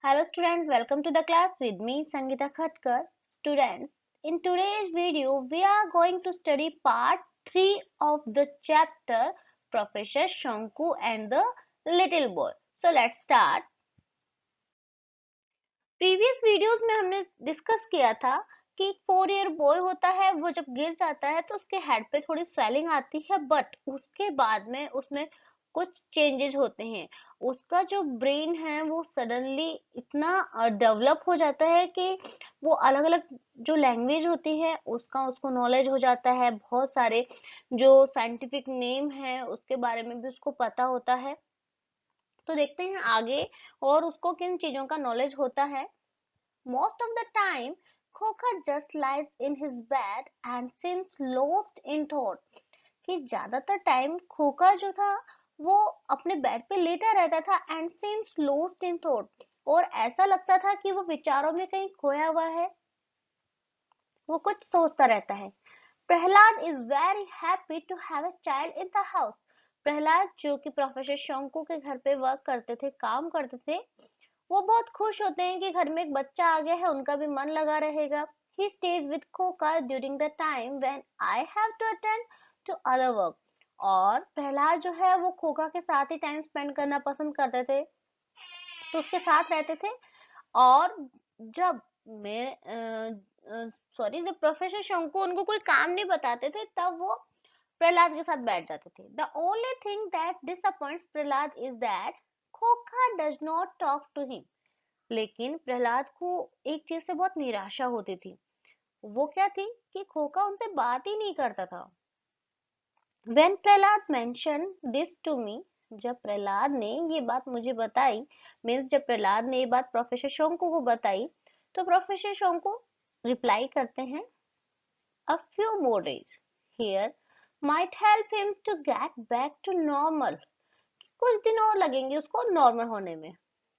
Hello students, welcome to the class with me Sangeeta Khatkar. Students, in today's video we are going to study part 3 of the chapter Professor Shanku and the Little Boy. So let's start. Previous videos में हमने discuss किया था कि एक 4 year boy होता है, वो जब गिर जाता है तो उसके हेड पे थोड़ी स्वेलिंग आती है, बट उसके बाद में उसमें कुछ चेंजेस होते हैं। उसका जो ब्रेन है वो सडनली इतना डेवलप हो जाता है कि वो अलग अलग जो लैंग्वेज होती है उसका उसको नॉलेज हो जाता है। बहुत सारे जो साइंटिफिक नेम है उसके बारे में भी उसको पता होता है। तो देखते हैं आगे और उसको किन चीजों का नॉलेज होता है। Most of the time, खोखा just lies in his bed and seems lost in thought. कि ज्यादातर टाइम खोखा जो था वो अपने बेड पे लेटा रहता था and seems lost in thought, और ऐसा लगता था कि वो विचारों में कहीं खोया हुआ है, वो कुछ सोचता रहता है। Prahlad is very happy to have a child in the house. Prahlad जो कि प्रोफेसर शंकु के घर पे वर्क करते थे, काम करते थे, वो बहुत खुश होते हैं कि घर में एक बच्चा आ गया है, उनका भी मन लगा रहेगा। He stays with Khoka during the time when I have to attend to other work. और प्रहलाद जो है वो खोका के साथ ही टाइम स्पेंड करना पसंद करते थे, तो उसके साथ रहते थे। और जब मैं सॉरी जब प्रोफेसर शंकु उनको कोई काम नहीं बताते थे तब वो प्रहलाद के साथ बैठ जाते थे। The only thing that disappoints Prahlad is that Khokha does not talk to him. लेकिन प्रहलाद को एक चीज से बहुत निराशा होती थी। वो क्या थी कि खोखा उनसे बात ही नहीं करता था। When Prahlad mentioned this to me, जब प्रहलाद ने ये बात मुझे बताई, मीन्स जब प्रहलाद ने ये बात प्रोफेसर शंकु को बताई, तो प्रोफेसर शंकु रिप्लाई करते हैं, a few more days here might help him to get back to normal. कुछ दिन और लगेंगे उसको नॉर्मल होने में।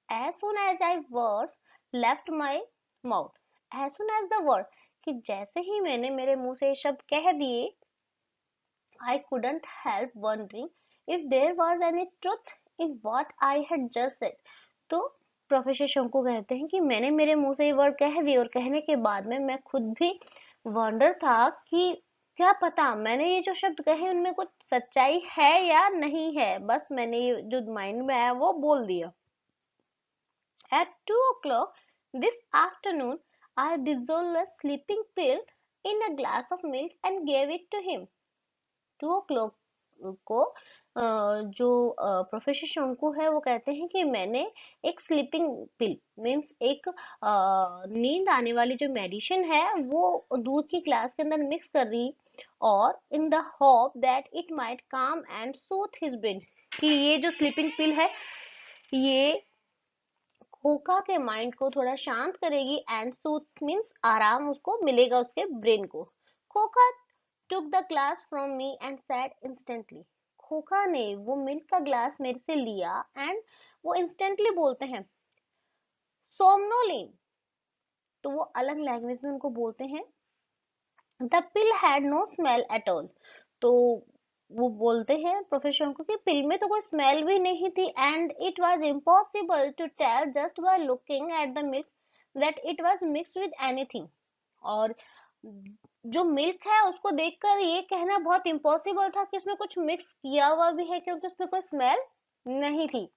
As soon as I words left my mouth, as soon as the word, कि जैसे ही मैंने मेरे मुंह से ये शब्द कह दिए, I couldn't help wondering if there was any truth in what I had just said. तो प्रोफेसर शंकु कहते हैं कि मैंने मेरे मुंह से ये वर्ड कह दिए और कहने के बाद में मैं खुद भी वंडर था कि क्या पता मैंने ये जो शब्द कहे उनमें कुछ सच्चाई है या नहीं है, बस मैंने ये जो माइंड में आया वो बोल दिया। At 2 o'clock this afternoon, I dissolved a sleeping pill in a glass of milk and gave it to him. 2 o'clock को जो प्रोफेसर शंकु है वो कहते हैं कि मैंने एक स्लीपिंग पिल मीन्स एक नींद आने वाली जो मेडिसिन है वो दूध की ग्लास के अंदर मिक्स कर दी, और in the hope that it might काम एंड सूथ हिज ब्रेन, कि ये जो स्लीपिंग पिल है ये खोखा के माइंड को थोड़ा शांत करेगी, एंड सूथ मीन्स आराम उसको मिलेगा उसके ब्रेन को। खोखा took the glass from me and said instantly. खोखा ने वो मिल्क का ग्लास मेरे से लिया एंड वो इंस्टेंटली बोलते हैं सोमनोलिन, तो वो अलग लैंग्वेज में उनको बोलते हैं। The pill had no smell at all, तो वो बोलते हैं प्रोफेसर को कि पिल में तो कोई स्मेल भी नहीं थी, and it was impossible to tell just by looking at the milk that it was mixed with anything. और जो मिल्क है उसको देखकर ये कहना बहुत इम्पॉसिबल था कि उसमें कुछ मिक्स किया हुआ भी है, क्योंकि उसमें कोई स्मेल नहीं थी।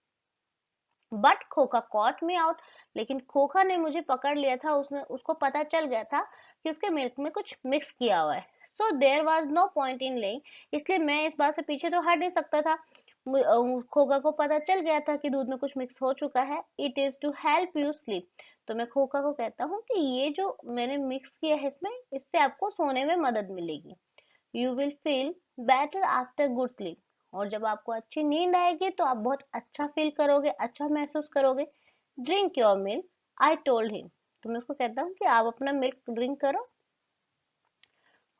बट खोखा कॉट मी आउट, लेकिन खोखा ने मुझे पकड़ लिया था, उसमें उसको पता चल गया था कि उसके मिल्क में कुछ मिक्स किया हुआ है। So there was no point in lying, इसलिए मैं इस बात से पीछे तो हट नहीं सकता था। खोखा को पता चल गया था कि दूध में कुछ मिक्स हो चुका है। It is to help you sleep, तो मैं खोखा को कहता हूँ कि ये जो मैंने मिक्स किया है इसमें, इससे आपको सोने में मदद मिलेगी। You will feel better after good sleep, और जब आपको अच्छी नींद आएगी तो आप बहुत अच्छा फील करोगे, अच्छा महसूस करोगे। Drink your milk, I told him, तो मैं उसको कहता हूँ कि आप अपना मिल्क ड्रिंक करो।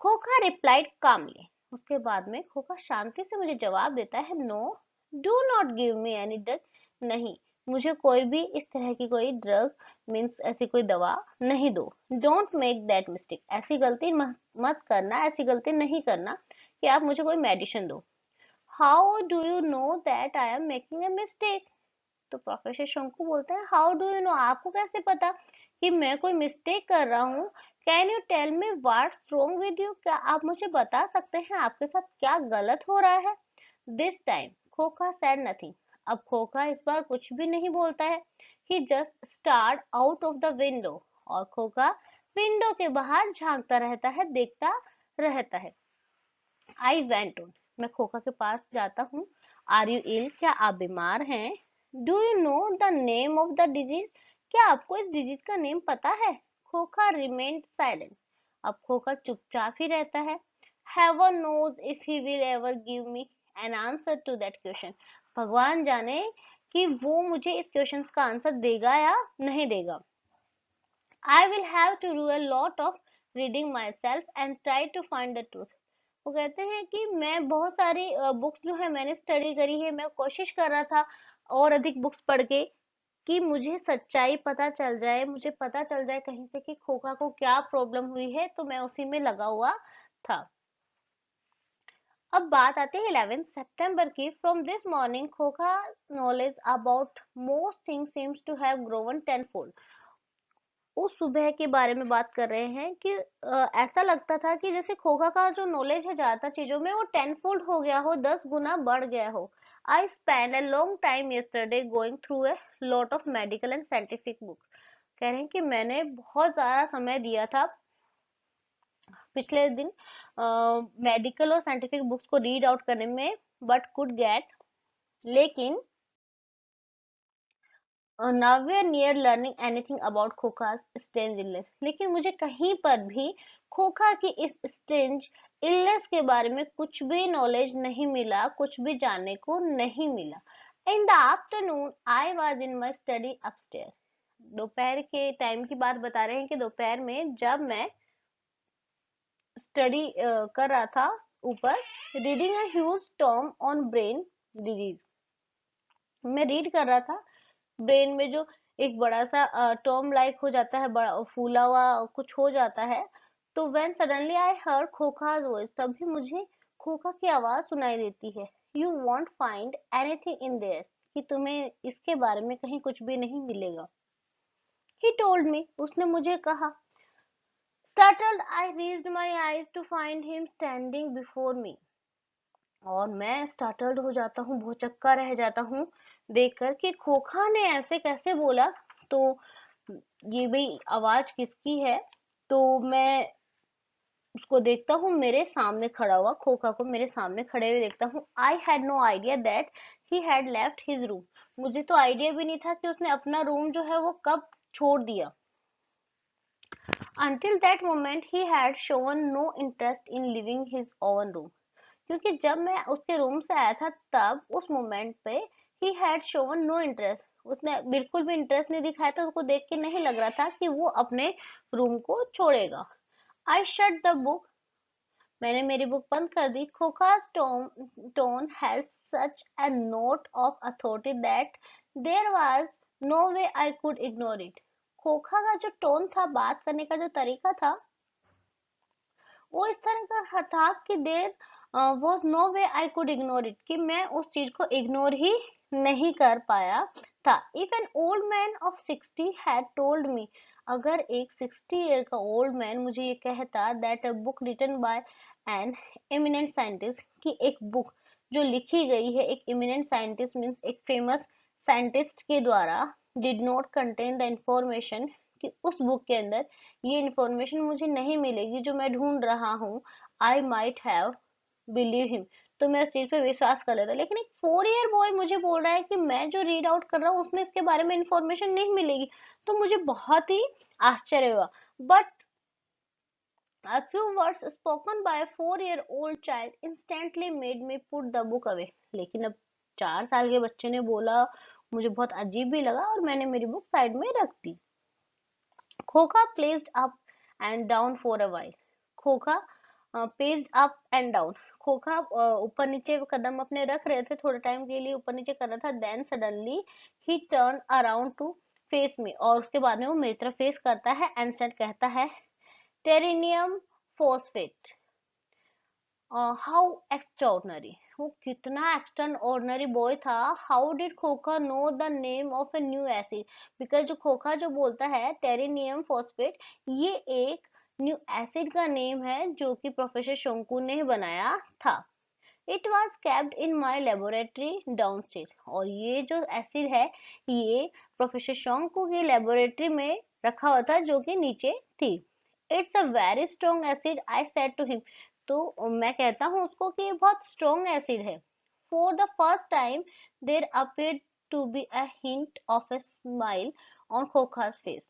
खोखा रिप्लाइड कामली, उसके बाद में खोखा शांति से मुझे जवाब देता है, no do not give me any drug, नहीं मुझे कोई भी इस तरह की कोई ड्रग मीन्स ऐसी कोई दवा नहीं दो। डोंट मेक दैट मिस्टेक, ऐसी गलती मत करना, ऐसी गलती नहीं करना कि आप मुझे कोई मेडिसिन दो। How do you know that I am making a mistake, तो प्रोफेसर शंकु बोलते हैं, हाउ डू यू नो, आपको कैसे पता कि मैं कोई मिस्टेक कर रहा हूँ? Can you tell me what's wrong with you, क्या आप मुझे बता सकते हैं आपके साथ क्या गलत हो रहा है? This time Khokha said nothing. अब खोखा इस बार कुछ भी नहीं बोलता है। He just stared out of the window, और खोखा विंडो के बाहर झांकता रहता है, देखता रहता है। आई वेंट ऑन, मैं खोखा के पास जाता हूँ। आर यू इल, क्या आप बीमार हैं? Do you know the name of the disease, क्या आपको इस डिजीज का नेम पता है? खोखा रिमेन्ड साइलेंट, अब खोखा चुपचाप ही रहता है। Heaven knows if he will ever give me an answer to that question, भगवान जाने कि वो मुझे इस क्वेश्चन का आंसर देगा या नहीं देगा। I will have to do a lot of reading myself and try to find the truth. वो कहते हैं कि मैं बहुत सारी बुक्स जो है मैंने स्टडी करी है, मैं कोशिश कर रहा था और अधिक बुक्स पढ़ के कि मुझे सच्चाई पता चल जाए, मुझे पता चल जाए कहीं से कि खोखा को क्या प्रॉब्लम हुई है, तो मैं उसी में लगा हुआ था। अब बात आती है 11 सितंबर की। From this morning Khokha knowledge about most things seems to have grown tenfold. उस सुबह के बारे में बात कर रहे हैं कि ऐसा लगता था कि जैसे खोखा का जो नॉलेज है ज्यादा चीजों में वो टेनफोल्ड हो गया हो, 10 गुना बढ़ गया हो। I spend a long time yesterday going through a lot of medical and scientific books. कह रहे हैं कि मैंने बहुत ज्यादा समय दिया था पिछले दिन मेडिकल और साइंटिफिक बुक्स को रीड आउट करने में, बट कुड गेट, लेकिन nowhere near learning anything about खोखा's strange illness, लेकिन मुझे कहीं पर भी खोखा की इस स्ट्रेंज इलनेस के बारे में कुछ भी नॉलेज नहीं मिला, कुछ भी जानने को नहीं मिला। In the afternoon I was in my study upstair, दोपहर के टाइम की बात बता रहे हैं कि दोपहर में जब मैं स्टडी कर रहा था ऊपर, reading a huge Tom on brain disease, मैं रीड कर रहा था ब्रेन में जो एक बड़ा सा टर्म लाइक हो जाता है, बड़ा फूला हुआ कुछ हो जाता है। तो व्हेन सडनली आई हर्ड खोखा's वॉइस, तभी मुझे खोखा की आवाज सुनाई देती है। You won't find anything in there, कि तुम्हें इसके बारे में कहीं कुछ भी नहीं मिलेगा। ही टोल्ड मी, उसने मुझे कहा। Startled I raised my eyes to find him standing before me, और मैं स्टार्टल्ड हो जाता हूँ, भौचक्का रह जाता हूँ देखकर कि खोखा ने ऐसे कैसे बोला, तो ये भाई आवाज किसकी है। तो मैं उसको देखता हूँ मेरे सामने खड़ा हुआ, खोखा को मेरे सामने खड़े हुए देखता हूँ। I had no idea that he had left his room, मुझे तो आइडिया भी नहीं था कि उसने अपना रूम जो है वो कब छोड़ दिया। Until that moment he had shown no interest in leaving his own room, क्योंकि जब मैं उसके रूम से आया था तब उस मोमेंट पे he had shown no interest, उसने बिल्कुल भी इंटरेस्ट नहीं दिखाया था, उसको देख के नहीं लग रहा था कि वो अपने रूम को छोड़ेगा। आई शट द बुक, मैंने मेरी बुक बंद कर दी। खोखा's tone had such a note of authority that there was no way I could ignore it. खोखा का जो टोन था, बात करने का जो तरीका था, वो इस तरह का था कि there was no way I could ignore it, कि मैं उस चीज को इग्नोर ही नहीं कर पाया था। If an old man of 60 had told me, अगर एक 60 ईयर का ओल्ड मैन मुझे ये कहता that a book written by an eminent scientist, कि एक बुक जो लिखी गई है एक एमिनेंट साइंटिस्ट मीन्स एक फेमस साइंटिस्ट के द्वारा, did not contain the information, कि उस बुक के अंदर ये इंफॉर्मेशन मुझे नहीं मिलेगी जो मैं ढूंढ रहा हूँ, I might have believe him, तो मैं उस चीज पे विश्वास कर लेता। लेकिन एक 4 ईयर बॉय मुझे बोल रहा है कि मैं जो रीड आउट कर रहा हूँ उसमें इसके बारे में इंफॉर्मेशन नहीं मिलेगी, तो मुझे बहुत ही आश्चर्य हुआ। But a few words spoken by a 4-year-old child instantly made me put the book away, लेकिन अब 4 साल के बच्चे ने बोला, मुझे बहुत अजीब भी लगा और मैंने मेरी बुक साइड में रख दी। खोखा placed up and down for a while, खोखा paced up and down, खोखा ऊपर नीचे कदम अपने रख रहे थे, थोड़े टाइम के लिए ऊपर नीचे कर रहा था। then suddenly he turned around to face me, और उसके बाद में वो मेरी तरफ फेस करता है and said, कहता है, टेरिनियम फॉस्फेट, हाउ एक्स्ट्राऑर्डिनरी, वो कितना एक्स्ट्रा ऑर्डिनरी बॉय था. हाउ डिड खोखा know the name of a new acid? Because जो खोखा जो बोलता है टेरिनियम फॉस्फेट, ये एक न्यू एसिड का नेम है जो कि प्रोफेसर शंकु ने बनाया था. It was kept in my laboratory downstairs. और ये जो एसिड है ये प्रोफेसर शंकु की लेबोरेटरी में रखा हुआ था जो कि नीचे थी. It's a very strong acid, I said to him. तो मैं कहता हूँ उसको कि ये बहुत स्ट्रॉन्ग एसिड है. For the first time there appeared to be a hint of a smile on खोखा's फेस.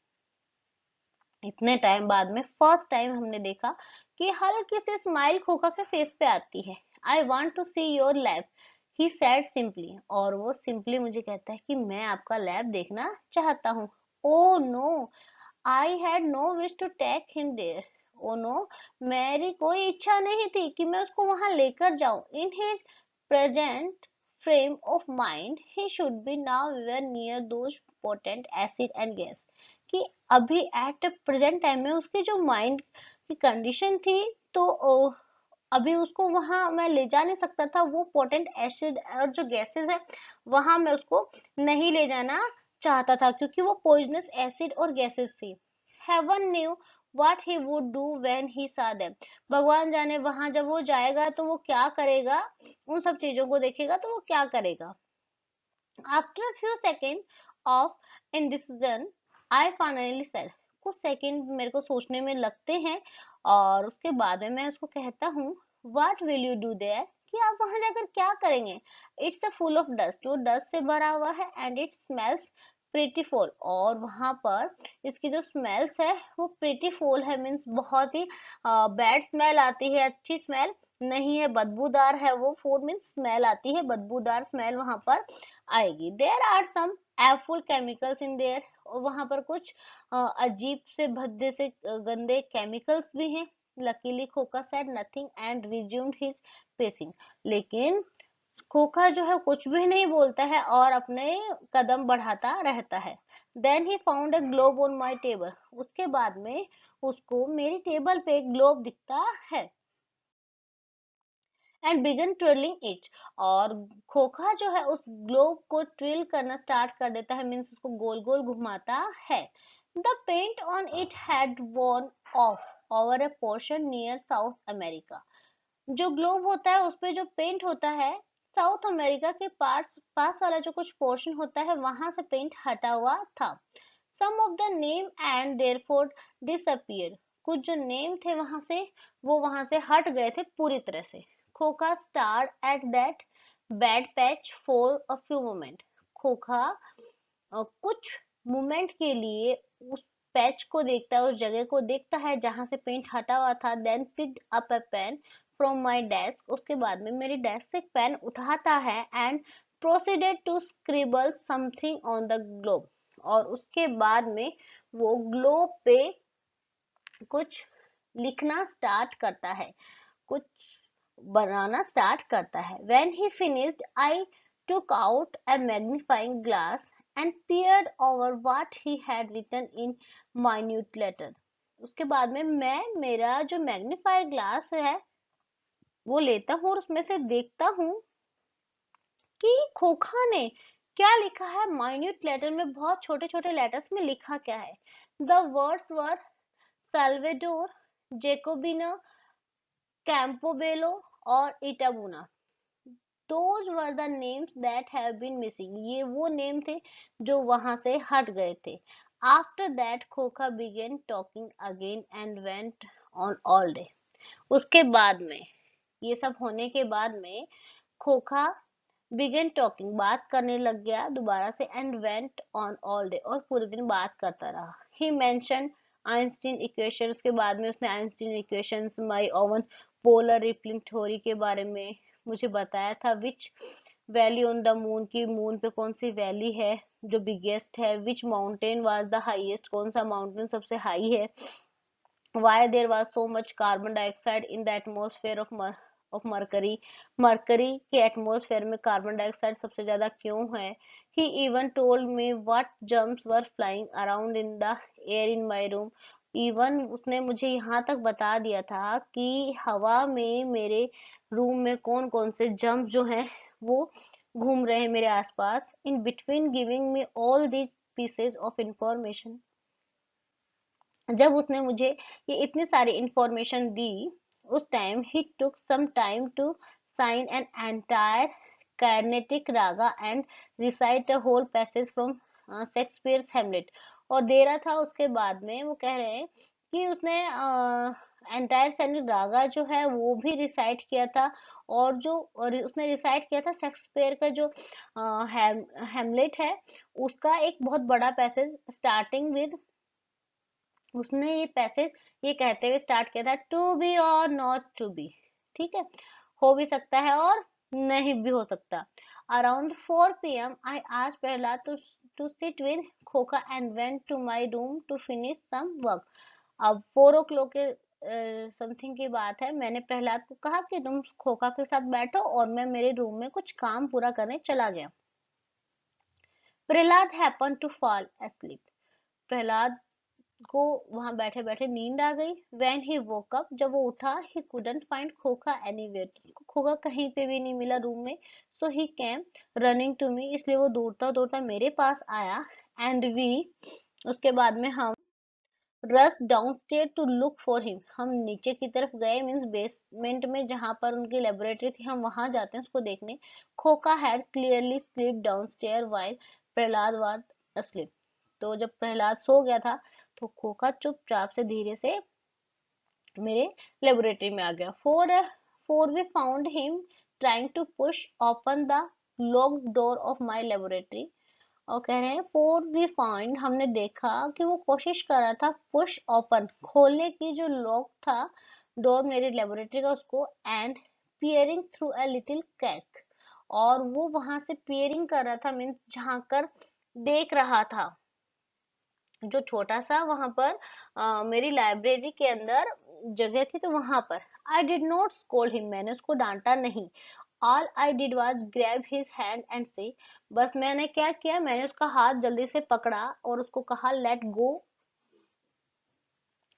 इतने टाइम बाद में फर्स्ट टाइम हमने देखा कि हल्की सी स्माइल खोखा के फेस पे आती है. I want to see your lab, he said simply. और वो सिंपली मुझे कहता है कि मैं आपका लैब देखना चाहता हूँ. Oh no, I had no wish to take him there. Oh no, मेरी कोई इच्छा नहीं थी कि मैं उसको वहां लेकर जाऊं. In his present frame of mind he should be now near those potent acid and gas. कि अभी एट प्रेजेंट टाइम में उसकी जो माइंड की कंडीशन थी, तो अभी उसको वहां मैं ले जा नहीं सकता था. वो पोटेंट एसिड और जो गैसेस है वहां मैं उसको नहीं ले जाना चाहता था क्योंकि वो पॉइजनस एसिड और गैसेस थी. Heaven knew what he would do when he saw them. भगवान जाने वहां जब वो जाएगा तो वो क्या करेगा, उन सब चीजों को देखेगा तो वो क्या करेगा. After a few seconds of indecision, I finally said. कुछ सेकंड मेरे को सोचने में लगते हैं और उसके बाद में मैं उसको कहता हूँ, What will you do there? कि आप वहां जाकर क्या करेंगे. It's a full of dust. वो डस्ट से भरा हुआ है and it smells pretty full. और वहां पर इसकी जो स्मेल्स है वो pretty full है, मीन्स बहुत ही बैड स्मेल आती है, अच्छी स्मेल नहीं है, बदबूदार है. वो फूड मीन्स स्मेल आती है, बदबूदार स्मेल वहां पर आएगी. There are some awful chemicals in there. और वहां पर कुछ अजीब से भद्दे से गंदे केमिकल्स भी हैं. लकीली खोखा said nothing and resumed his pacing. लेकिन खोखा जो है कुछ भी नहीं बोलता है और अपने कदम बढ़ाता रहता है. Then he found a globe on my table. उसके बाद में उसको मेरी टेबल पे एक ग्लोब दिखता है एंड बिगन ट्विरलिंग इट. और खोखा जो है उस ग्लोब को ट्विल करना स्टार्ट कर देता है, मीन्स उसको गोल गोल घुमाता है. The paint on it had worn off over a portion near South America. जो ग्लोब होता है उस पे जो पेंट होता है साउथ अमेरिका के पास पास वाला जो कुछ पोर्शन होता है वहां से पेंट हटा हुआ था. Some of the name and therefore disappeared. कुछ जो नेम थे वो वहां से हट गए थे पूरी तरह से. Khokha stared at that bad patch for a few moment. Khokha कुछ मोमेंट के लिए उस पैच को देखता है, उस जगह को देखता है जहां से पेंट हटा हुआ था. Then picked up a pen from my desk. उसके बाद में मेरी डेस्क से एक पेन उठाता है and proceeded to scribble something on the globe. और उसके बाद में वो ग्लोब पे कुछ लिखना स्टार्ट करता है, कुछ बनाना स्टार्ट करता है. When he finished, I took out a magnifying glass and peered over what he had written in minute letter. उसके बाद में मैं मेरा जो मैग्नीफायर ग्लास है वो लेता हूँ और उसमें से देखता हूँ कि खोखा ने क्या लिखा है. माइन्यूट लेटर में, बहुत छोटे छोटे लेटर्स में लिखा क्या है. द वर्ड्स वर साल्वेडोर, जेकोबिना, कैम्पोबेलो और इटाबुना. Those were the names that have been missing. ये वो नेम थे जो वहां से हट गए थे. After that, खोखा began talking again and went on all day. उसके बाद में ये सब होने के बाद में खोखा बिगन टॉकिंग बात करने लग गया दोबारा से and went on all day और पूरे दिन बात करता रहा. ही मेंशन आइंस्टीन इक्वेशन. उसके बाद में उसने आइंस्टीन इक्वेशंस, माई ओवन पोलर रिपलिंग थ्योरी के बारे में मुझे बताया था. विच वैली ऑन द मून, की मून पे कौन सी वैली है जो बिगेस्ट है. Which mountain was the highest, कौन सा माउंटेन सबसे हाई है. why there was so much carbon dioxide in the atmosphere of mercury. Mercury के एटमॉस्फेयर में कार्बन डाइऑक्साइड सबसे ज्यादा क्यों है. he even told me what germs were flying around in the air in my room. Even उसने मुझे यहाँ तक बता दिया था कि हवा में मेरे रूम में कौन कौन से जंप जो हैं वो घूम रहे हैं मेरे आसपास, in between giving me all these pieces of information. जब उसने मुझे ये इतनी सारी इंफॉर्मेशन दी, उस time he took some time to sing an entire Carnatic raga and recite a whole passage from Shakespeare's Hamlet. और दे रहा था, उसके बाद में वो कह रहे हैं कि उसने एंटायर सैनिक रागा जो है वो भी रिसाइट किया था, और उसने रिसाइट किया था शेक्सपियर का जो हेमलेट है उसका एक बहुत बड़ा पैसेज, स्टार्टिंग विद, उसने ये पैसेज ये कहते हुए स्टार्ट किया था, टू बी और नॉट टू बी। ठीक है, हो भी सकता है और नहीं भी हो सकता। Around 4 p.m. आई आज पहला to sit with Khokha and went to my room to finish some work. अब 4 o'clock के समथिंग की बात है, मैंने प्रहलाद को कहा कि तुम खोखा के साथ बैठो और मैं मेरे रूम में कुछ काम पूरा करने चला गया। प्रहलाद हैपन टू फॉल asleep। प्रहलाद को वहां बैठे बैठे नींद आ गई। व्हेन ही वोक अप, जब वो उठा, ही कुडंट फाइंड खोखा एनीवेयर। खोखा कहीं पे भी नहीं मिला रूम में। सो ही केम रनिंग टू मी, इसलिए वो दौड़ता दौड़ता मेरे पास आया। एंड वी, उसके बाद में हम rush downstair to look for him, हम नीचे की तरफ गए, मीन्स बेसमेंट में जहां पर उनकी लेबोरेटरी थी हम वहां जाते हैं उसको देखने। खोखा had clearly sleep downstair while Prahlad was asleep। तो जब प्रहलाद सो गया था तो खोखा चुपचाप से धीरे से मेरे लेबोरेटरी में आ गया। For we found him trying to push open the locked door of my laboratory. और कह रहे हैं फोर वी फाइंड, हमने देखा कि वो कोशिश कर रहा था पुश ओपन, खोलने की जो लॉक था डोर मेरी लेबोरेटरी का उसको, and peering through a little crack. और वो वहां से पियरिंग कर रहा था, मीन्स झांक कर देख रहा था, जो छोटा सा वहां पर मेरी लाइब्रेरी के अंदर जगह थी तो वहां पर। I did not scold him, मैंने उसको डांटा नहीं। All I did was grab his hand and से, बस मैंने क्या किया, मैंने उसका हाथ जल्दी से पकड़ा और उसको कहा let go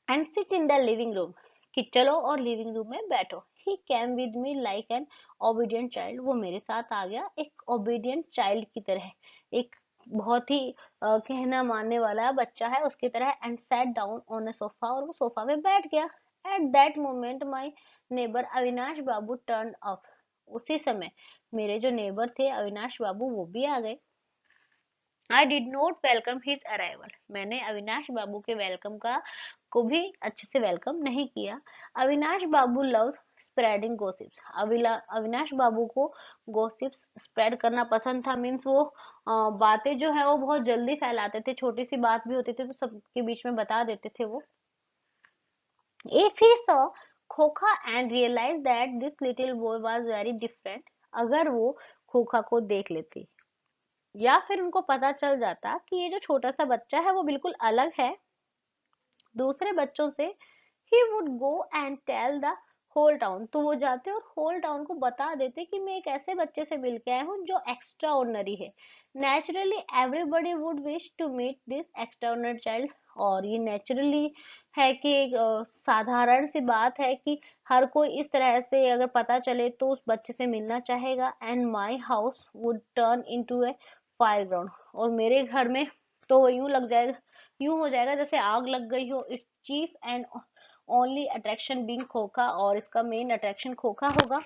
and sit in the living room, कि चलो और लिविंग रूम में बैठो। He came with me like an obedient child, वो मेरे साथ आ गया एक ओबीडियंट चाइल्ड की तरह, एक बहुत ही कहना मानने वाला बच्चा है उसकी तरह। And sat down on a sofa, और वो सोफा पे बैठ गया। At that moment my neighbour Avinash Babu turn up, उसी समय मेरे जो नेबर थे अविनाश बाबू वो भी आ गए। I did not welcome his arrival, मैंने अविनाश बाबू के वेलकम का को भी अच्छे से वेलकम नहीं किया। अविनाश बाबू लव्स स्प्रेडिंग गॉसिप्स, अविनाश बाबू को गॉसिप्स स्प्रेड करना पसंद था, मीन्स वो बातें जो है वो बहुत जल्दी फैलाते थे, छोटी सी बात भी होती थी तो सबके बीच में बता देते थे वो। If he saw खोखा and realized that this little boy was very different, अगर वो खोखा को देख लेती या फिर उनको पता चल जाता कि ये जो छोटा सा बच्चा है वो बिल्कुल अलग है दूसरे बच्चों से, he would go and tell the whole town, तो वो जाते और होल टाउन को बता देते कि मैं एक ऐसे बच्चे से मिल के आया हूँ जो एक्स्ट्रा ऑर्डिनरी है। Naturally everybody would wish to meet this extraordinary child, और ये नेचुरली है कि एक साधारण सी बात है कि हर कोई इस तरह से अगर पता चले तो उस बच्चे से मिलना चाहेगा। And my house would turn into A fire ground, और मेरे घर में तो यूं लग जाएगा, यूं हो जाएगा जैसे आग लग गई हो। It's cheap and only attraction being खोखा, और इसका मेन अट्रैक्शन खोखा होगा।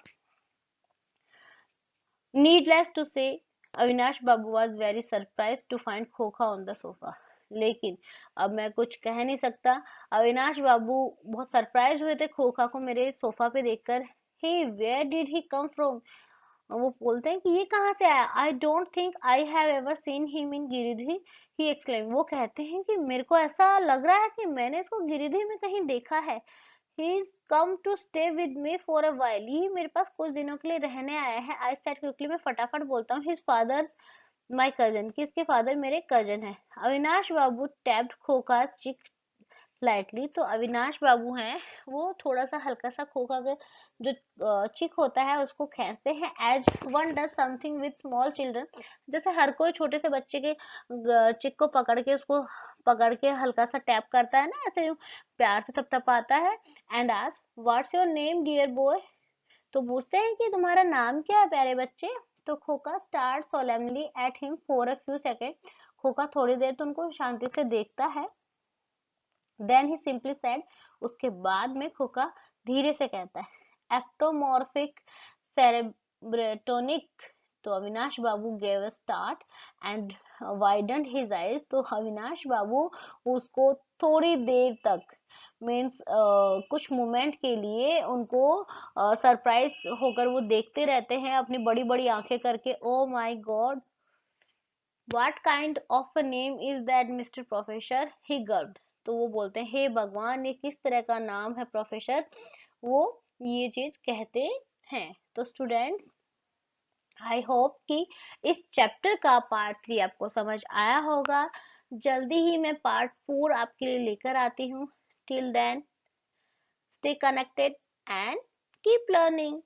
Needless to say Avinash Babu was very surprise to find Khokha on the sofa, लेकिन अब मैं कुछ कह नहीं सकता, अविनाश बाबू बहुत सरप्राइज हुए थे खोखा को मेरे सोफा पे देखकर। Hey where did he come from, वो बोलते हैं कि ये कहाँ से आया। I don't think I have ever seen him in Giridih, he exclaim, वो कहते हैं कि मेरे को ऐसा लग रहा है कि मैंने इसको गिरिधि में कहीं देखा है। He is come to stay with me for a while, ये मेरे पास कुछ दिनों के लिए रहने आया है। आई सेड क्विकली, मैं फटाफट बोलता हूँ, हिज फादर माय कजन, कि इसके फादर मेरे कजन है। अविनाश बाबू टैप्ड खोका चिक स्लाइटली। तो अविनाश बाबू हैं, वो थोड़ा सा हल्का सा खोखा के जो चिक होता है उसको खींचते हैं, as one does something with small children. जैसे हर कोई छोटे से बच्चे के चिक को पकड़ के उसको पकड़ के हल्का सा टैप करता है ना, ऐसे यूं प्यार से थपथपाता है। And ask what's your name dear boy. तो पूछते हैं कि तुम्हारा नाम क्या है प्यारे बच्चे। तो Khokha stared solemnly at him for a few second. Khokha थोड़ी देर तो उनको शांति से देखता है। देन ही सिंपली सेड, उसके बाद में खोका धीरे से कहता है, एक्टोमॉर्फिक सेरेब्रेटोनिक। तो Avinash Babu gave a start and widened his eyes. तो अविनाश बाबू उसको थोड़ी देर तक मीन्स कुछ मोमेंट के लिए उनको सरप्राइज होकर वो देखते रहते हैं अपनी बड़ी बड़ी आंखें करके। Oh my God, what kind of a name is that mister professor, he growled. तो वो बोलते हैं, हे भगवान, ये किस तरह का नाम है प्रोफेसर। वो ये चीज कहते हैं। तो स्टूडेंट, आई होप कि इस चैप्टर का पार्ट 3 आपको समझ आया होगा। जल्दी ही मैं पार्ट 4 आपके लिए लेकर आती हूँ। Till then, stay connected and keep learning.